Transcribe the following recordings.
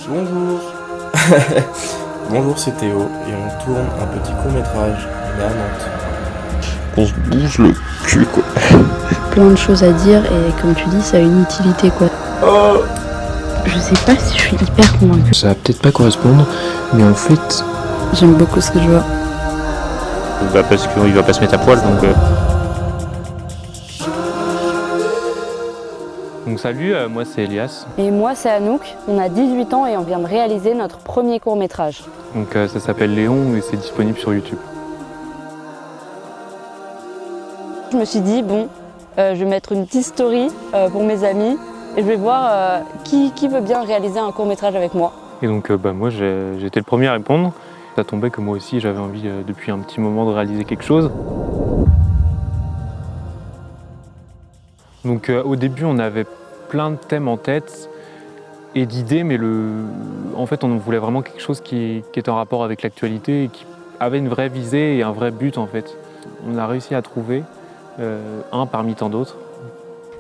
Bonjour. Bonjour, c'est Théo et on tourne un petit court-métrage, mais à Nantes. On se bouge le cul, quoi. Plein de choses à dire et comme tu dis, ça a une utilité, quoi. Oh. Je sais pas si je suis hyper convaincue. Ça va peut-être pas correspondre, mais en fait... J'aime beaucoup ce que je vois. Parce qu'il va pas se mettre à poil, donc... Donc salut, moi c'est Elias. Et moi c'est Anouk, on a 18 ans et on vient de réaliser notre premier court-métrage. Donc ça s'appelle Léon et c'est disponible sur YouTube. Je me suis dit, bon, je vais mettre une petite story pour mes amis et je vais voir qui veut bien réaliser un court-métrage avec moi. Et donc moi j'ai été le premier à répondre. Ça tombait que moi aussi j'avais envie depuis un petit moment de réaliser quelque chose. Donc au début on avait plein de thèmes en tête et d'idées, mais en fait on voulait vraiment quelque chose qui était en rapport avec l'actualité et qui avait une vraie visée et un vrai but en fait. On a réussi à trouver un parmi tant d'autres.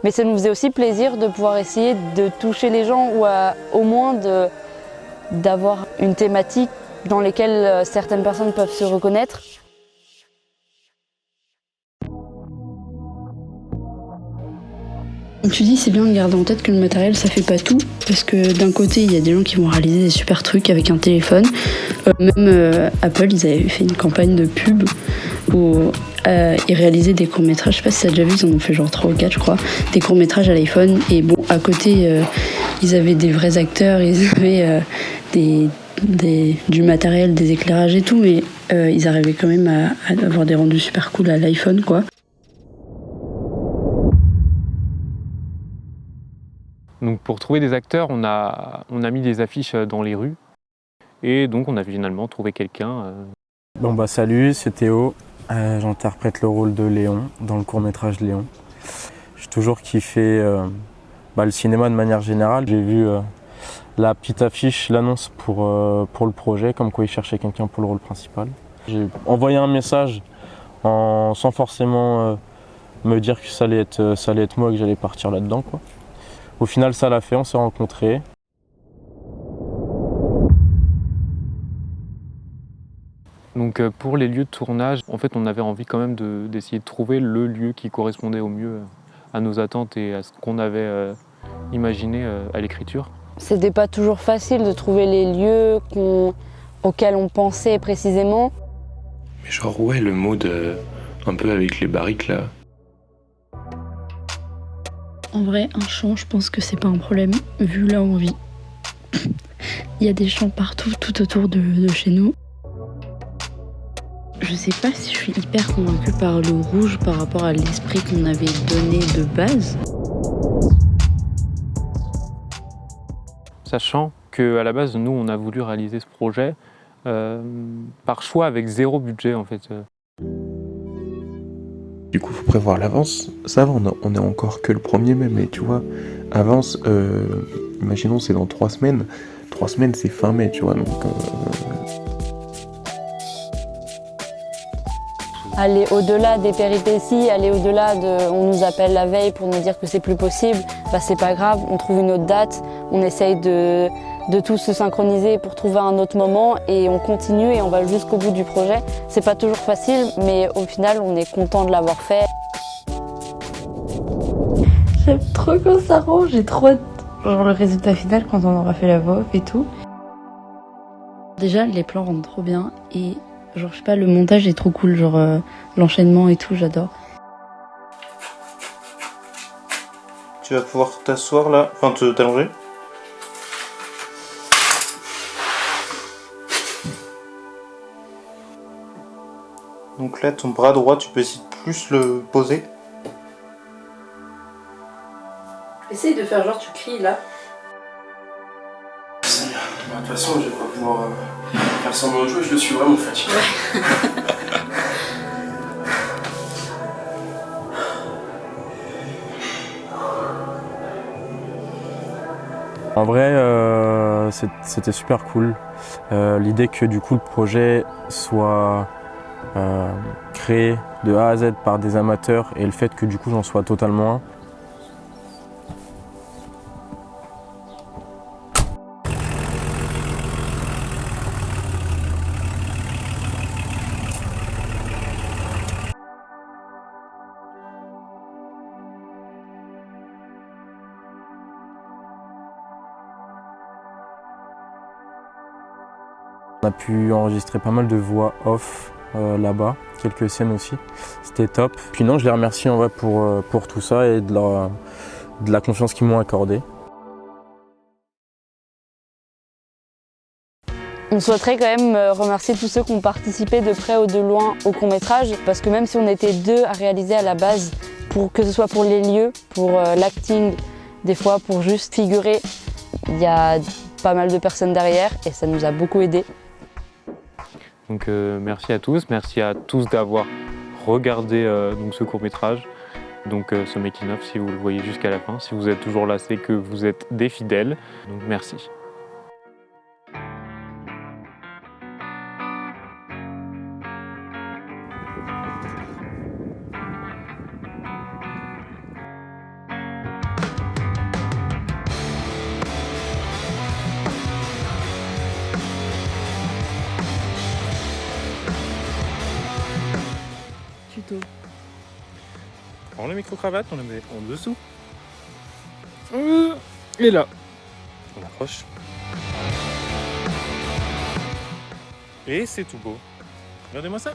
Mais ça nous faisait aussi plaisir de pouvoir essayer de toucher les gens ou au moins d'avoir une thématique dans laquelle certaines personnes peuvent se reconnaître. Comme tu dis, c'est bien de garder en tête que le matériel, ça fait pas tout. Parce que d'un côté, il y a des gens qui vont réaliser des super trucs avec un téléphone. Même Apple, ils avaient fait une campagne de pub où ils réalisaient des courts-métrages. Je sais pas si t'as déjà vu, ils en ont fait genre 3 ou 4, je crois. Des courts-métrages à l'iPhone. Et bon, à côté, ils avaient des vrais acteurs, ils avaient du matériel, des éclairages et tout. Mais ils arrivaient quand même à avoir des rendus super cool à l'iPhone, quoi. Donc pour trouver des acteurs, on a mis des affiches dans les rues et donc on a finalement trouvé quelqu'un. Bon bah salut, c'est Théo. J'interprète le rôle de Léon dans le court-métrage Léon. J'ai toujours kiffé le cinéma de manière générale. J'ai vu la petite affiche, l'annonce pour le projet, comme quoi ils cherchaient quelqu'un pour le rôle principal. J'ai envoyé un message sans forcément me dire que ça allait être moi et que j'allais partir là-dedans, quoi. Au final, ça l'a fait, on s'est rencontrés. Donc pour les lieux de tournage, en fait, on avait envie quand même d'essayer de trouver le lieu qui correspondait au mieux à nos attentes et à ce qu'on avait imaginé à l'écriture. C'était pas toujours facile de trouver les lieux auxquels on pensait précisément. Mais genre ouais, le mode un peu avec les barriques là. En vrai, un champ, je pense que c'est pas un problème, vu là où on vit. Il y a des champs partout, tout autour de chez nous. Je sais pas si je suis hyper convaincue par le rouge par rapport à l'esprit qu'on avait donné de base. Sachant qu'à la base, nous, on a voulu réaliser ce projet par choix avec 0 budget en fait. Du coup, faut prévoir l'avance. Ça va, on est encore que le 1er mai, mais tu vois, avance, imaginons c'est dans 3 semaines. 3 semaines, c'est fin mai, tu vois, donc... Aller au-delà des péripéties, aller au-delà on nous appelle la veille pour nous dire que c'est plus possible, bah c'est pas grave, on trouve une autre date, on essaye de tous se synchroniser pour trouver un autre moment et on continue et on va jusqu'au bout du projet. C'est pas toujours facile, mais au final on est content de l'avoir fait. J'aime trop quand ça rend, j'ai trop hâte. Genre le résultat final quand on aura fait la voix off et tout. Déjà les plans rendent trop bien et genre je sais pas, le montage est trop cool, genre l'enchaînement et tout, j'adore. Tu vas pouvoir t'asseoir là, enfin t'allonger. Donc là ton bras droit tu peux essayer de plus le poser. Essaye de faire genre tu cries là. De toute façon, je vais pas pouvoir faire semblant de jouer, je suis vraiment fatigué. En vrai, c'était super cool. L'idée que du coup le projet soit créé de A à Z par des amateurs et le fait que du coup j'en sois totalement un. On a pu enregistrer pas mal de voix off là-bas, quelques scènes aussi. C'était top. Puis non, je les remercie en vrai pour tout ça et de la confiance qu'ils m'ont accordée. On souhaiterait quand même remercier tous ceux qui ont participé de près ou de loin au court-métrage, parce que même si on était 2 à réaliser à la base, que ce soit pour les lieux, pour l'acting, des fois pour juste figurer, il y a pas mal de personnes derrière et ça nous a beaucoup aidés. Donc merci à tous d'avoir regardé donc ce court-métrage, donc ce making-of si vous le voyez jusqu'à la fin. Si vous êtes toujours là, c'est que vous êtes des fidèles, donc merci. Tuto. Prends le micro-cravate, on le met en dessous. Et là, on accroche. Et c'est tout beau. Regardez-moi ça.